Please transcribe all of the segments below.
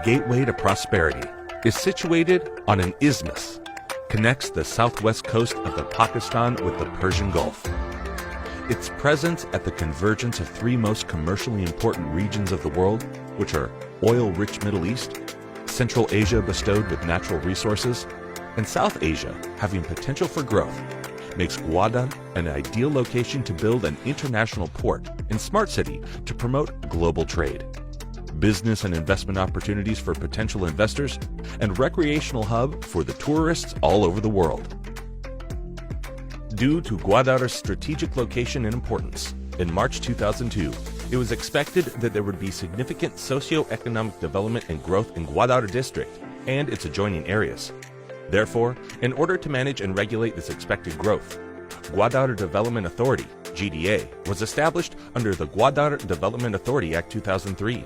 gateway to prosperity, is situated on an isthmus, connects the southwest coast of the Pakistan with the Persian Gulf. Its presence at the convergence of three most commercially important regions of the world, which are oil-rich Middle East, Central Asia bestowed with natural resources, and South Asia having potential for growth, makes Gwadar an ideal location to build an international port and smart city to promote global trade, business and investment opportunities for potential investors, and recreational hub for the tourists all over the world. Due to Gwadar's strategic location and importance, in March 2002, it was expected that there would be significant socio-economic development and growth in Gwadar district and its adjoining areas. Therefore, in order to manage and regulate this expected growth, Gwadar Development Authority, GDA, was established under the Gwadar Development Authority Act 2003.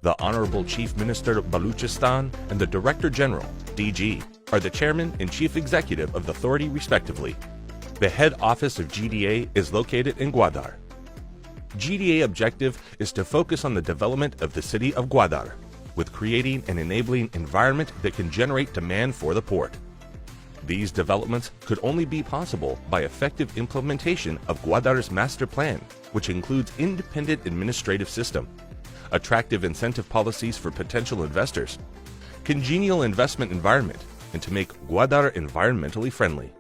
The Honorable Chief Minister of Balochistan and the Director General, DG, are the Chairman and Chief Executive of the authority respectively. The head office of GDA is located in Gwadar. GDA objective is to focus on the development of the city of Gwadar, with creating an enabling environment that can generate demand for the port. These developments could only be possible by effective implementation of Gwadar's master plan, which includes independent administrative system, attractive incentive policies for potential investors, congenial investment environment, and to make Gwadar environmentally friendly.